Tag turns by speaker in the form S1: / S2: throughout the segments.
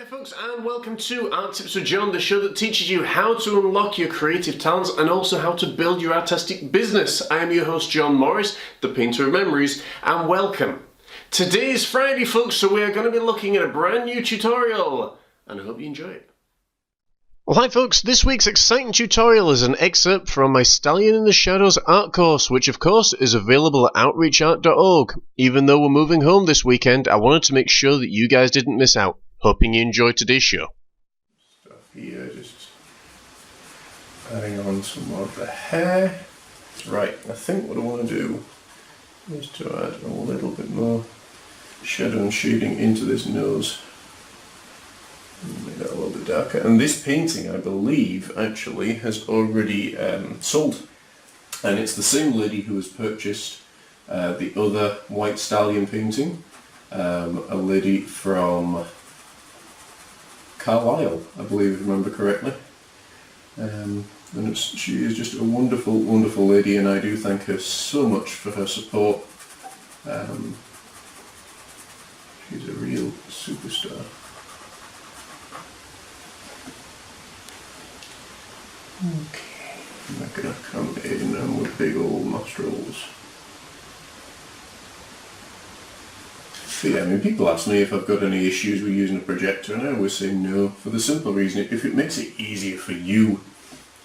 S1: Hi folks, and welcome to Art Tips with John, the show that teaches you how to unlock your creative talents and also how to build your artistic business. I am your host John Morris, the painter of memories, and welcome. Today is Friday folks, so we are going to be looking at a brand new tutorial, and I hope you enjoy it. Well, hi folks, this week's exciting tutorial is an excerpt from my Stallion in the Shadows art course, which of course is available at outreachart.org. Even though we're moving home this weekend, I wanted to make sure that you guys didn't miss out. Hoping you enjoyed today's show. Stuff here, just adding on some more of the hair. Right, I think what I want to do is to add a little bit more shadow and shading into this nose. Make that a little bit darker. And this painting, I believe, actually has already sold. And it's the same lady who has purchased the other White Stallion painting. A lady from Carlisle, I believe, if I remember correctly. And she is just a wonderful, wonderful lady, and I do thank her so much for her support. She's a real superstar. Okay, I'm not going to come in with big old nostrils. Yeah, I mean, people ask me if I've got any issues with using a projector, and I always say no, for the simple reason, if it makes it easier for you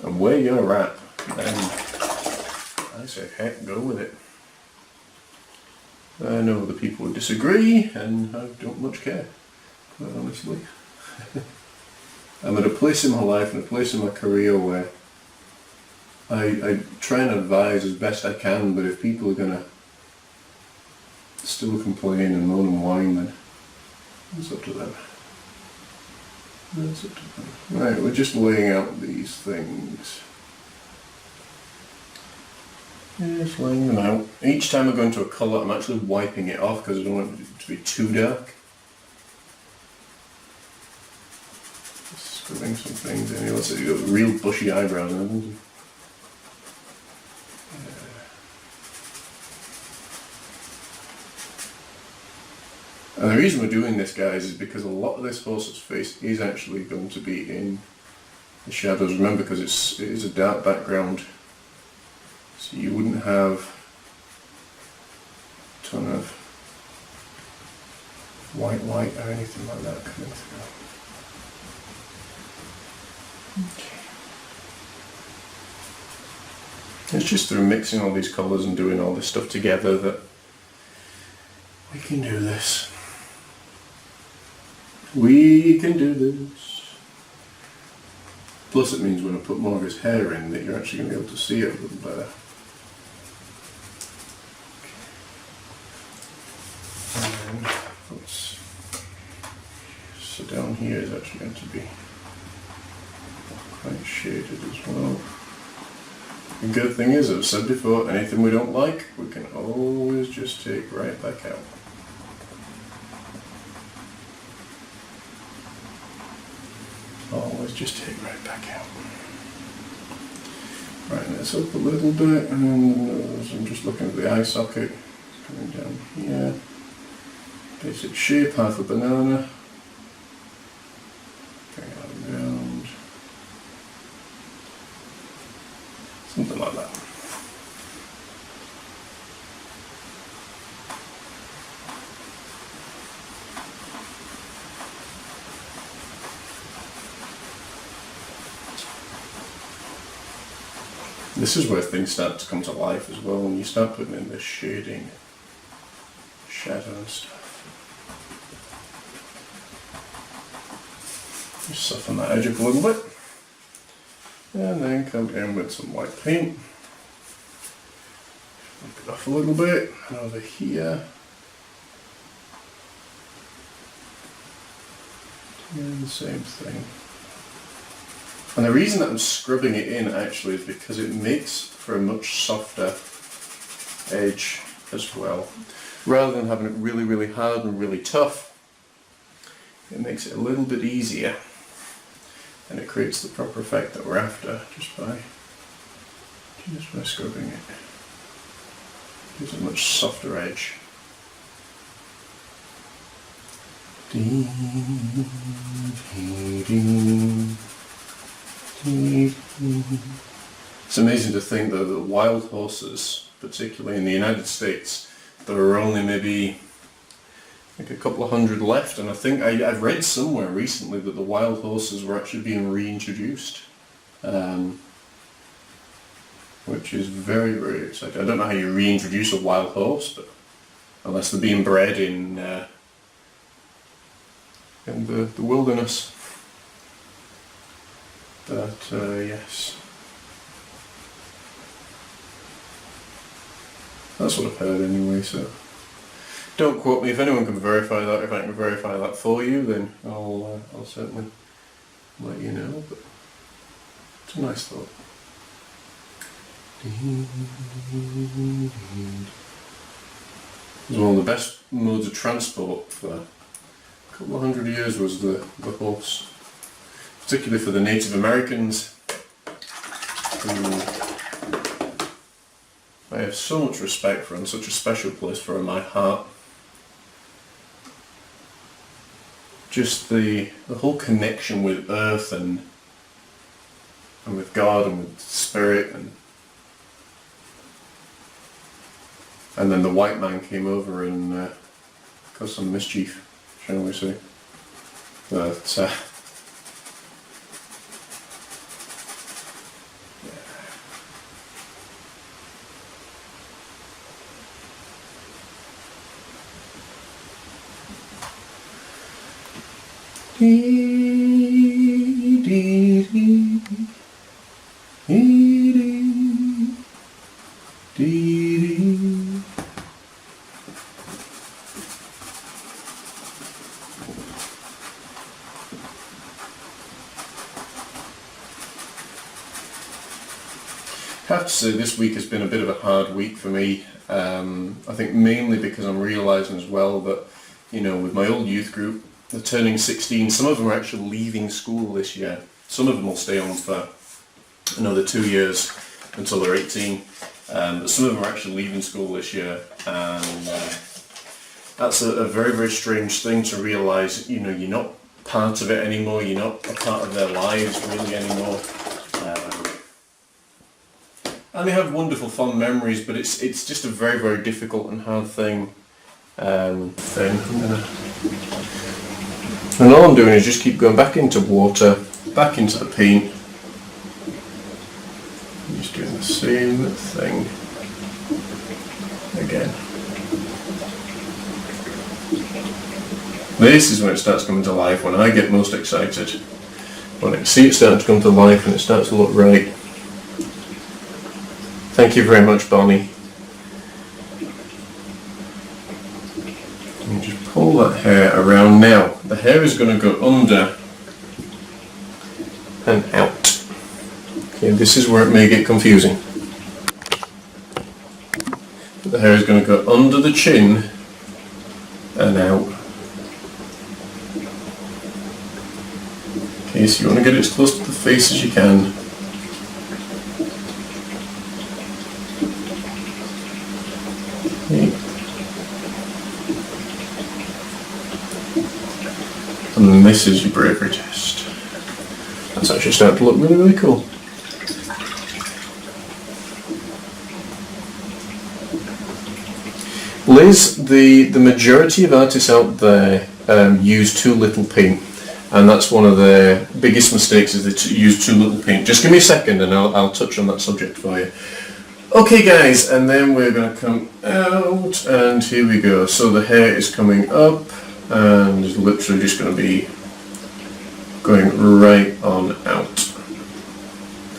S1: and where you're at, then I say heck, go with it. I know other people would disagree, and I don't much care, quite honestly. I'm at a place in my life and a place in my career where I try and advise as best I can, but if people are going to still complain and moan and whine, then it's up to them. It's up to them. Right, we're just laying out these things. Just laying them out. Each time I go into a colour, I'm actually wiping it off because I don't want it to be too dark. Just screwing some things in here. Let's say you've got real bushy eyebrows, haven't you? And the reason we're doing this, guys, is because a lot of this horse's face is actually going to be in the shadows. Remember, because it is a dark background, so you wouldn't have a ton of white light or anything like that coming through. Okay. It's just through mixing all these colours and doing all this stuff together that we can do this. We can do this. Plus it means when I put more of his hair in that you're actually going to be able to see it a little better. And then, so down here is actually going to be quite shaded as well. The good thing is, as I've said before, anything we don't like, we can always just take right back out. Always just take right back out. Right, this up a little bit, and then the nose. I'm just looking at the eye socket. It's coming down here. Basic shape, half a banana. Bring it around. Something like that. This is where things start to come to life as well, when you start putting in this shading, shadow and stuff. Just soften that edge up a little bit. And then come in with some white paint. Flip it off a little bit, and over here. And the same thing. And the reason that I'm scrubbing it in actually is because it makes for a much softer edge as well. Rather than having it really, really hard and really tough, it makes it a little bit easier, and it creates the proper effect that we're after just by scrubbing it. Gives it a much softer edge. It's amazing to think though that wild horses, particularly in the United States, there are only maybe like a couple of hundred left, and I think I've read somewhere recently that the wild horses were actually being reintroduced, which is very, very exciting. I don't know how you reintroduce a wild horse, but unless they're being bred in the wilderness. But yes, that's what I've heard anyway, so don't quote me. If anyone can verify that, if I can verify that for you, then I'll certainly let you know, but it's a nice thought. It was one of the best modes of transport for a couple of hundred years, was the horse. Particularly for the Native Americans, who I have so much respect for and such a special place for in my heart. Just the whole connection with earth and with God and with spirit, and then the white man came over and caused some mischief, shall we say. But I have to say this week has been a bit of a hard week for me. I think mainly because I'm realising as well that, you know, with my old youth group, they're turning 16. Some of them are actually leaving school this year. Some of them will stay on for another 2 years until they're 18. But some of them are actually leaving school this year, and that's a very, very strange thing to realise. You know, you're not part of it anymore. You're not a part of their lives really anymore. And they have wonderful, fond memories, but it's just a very, very difficult and hard thing. And all I'm doing is just keep going back into water, back into the paint. I'm just doing the same thing again. This is when it starts coming to life, when I get most excited. When I can see it starting to come to life and it starts to look right. Thank you very much, Bonnie. And just pull that hair around now. The hair is going to go under and out. Okay, this is where it may get confusing. But the hair is going to go under the chin and out. Okay, so you want to get it as close to the face as you can. And then this is your bravery test. That's actually starting to look really, really cool. Liz, the majority of artists out there use too little paint, and that's one of the biggest mistakes, is they use too little paint. Just give me a second and I'll touch on that subject for you. Okay guys, and then we're going to come out, and here we go. So the hair is coming up, and it's literally just going to be going right on out.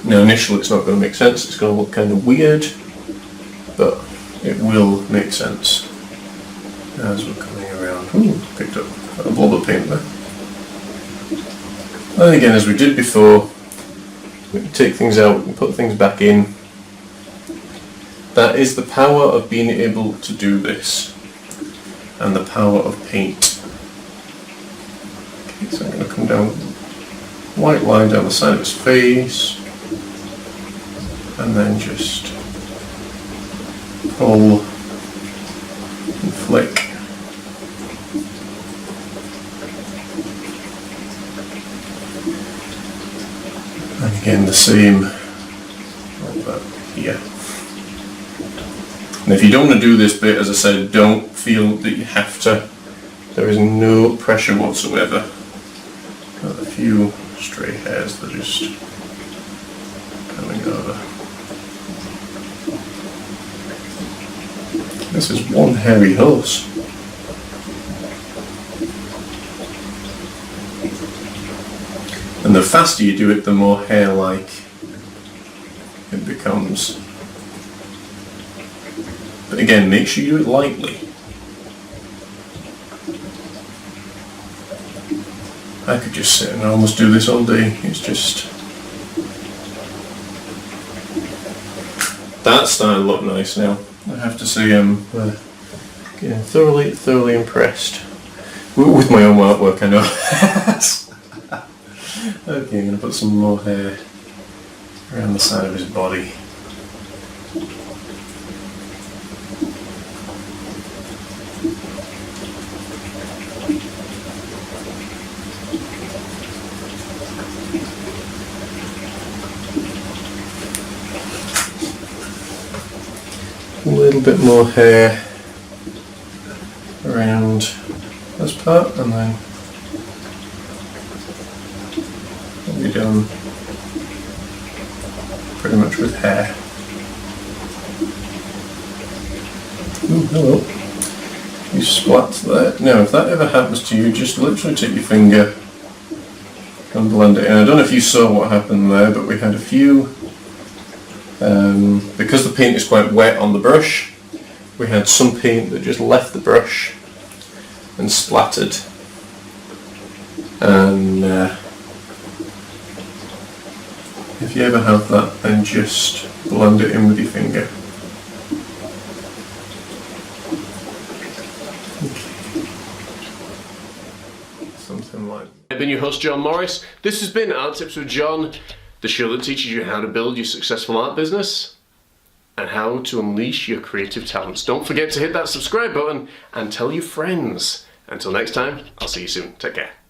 S1: Now initially it's not going to make sense, it's going to look kind of weird, but it will make sense as we're coming around. Ooh, picked up a blob of paint there. And again, as we did before, we can take things out, we can put things back in. That is the power of being able to do this, and the power of paint. Okay, so I'm going to come down with a white line down the side of his face, and then just pull and flick. And again the same like that here. And if you don't want to do this bit, as I said, don't feel that you have to. There is no pressure whatsoever. Got a few stray hairs that are just coming over. This is one hairy horse. And the faster you do it, the more hair-like it becomes. But again, make sure you do it lightly. I could just sit and almost do this all day. It's just... That's starting to look nice now. I have to say I'm getting thoroughly impressed with my own artwork, I know. Okay, I'm going to put some more hair around the side of his body. A little bit more hair around this part, and then we'll be done pretty much with hair. Ooh, hello. You splat there. Now, if that ever happens to you, just literally take your finger and blend it in. I don't know if you saw what happened there, but we had a few. Because the paint is quite wet on the brush, we had some paint that just left the brush and splattered. And if you ever have that, then just blend it in with your finger. Something like that. I've been your host, John Morris. This has been Art Tips with John, the show that teaches you how to build your successful art business and how to unleash your creative talents. Don't forget to hit that subscribe button and tell your friends. Until next time, I'll see you soon. Take care.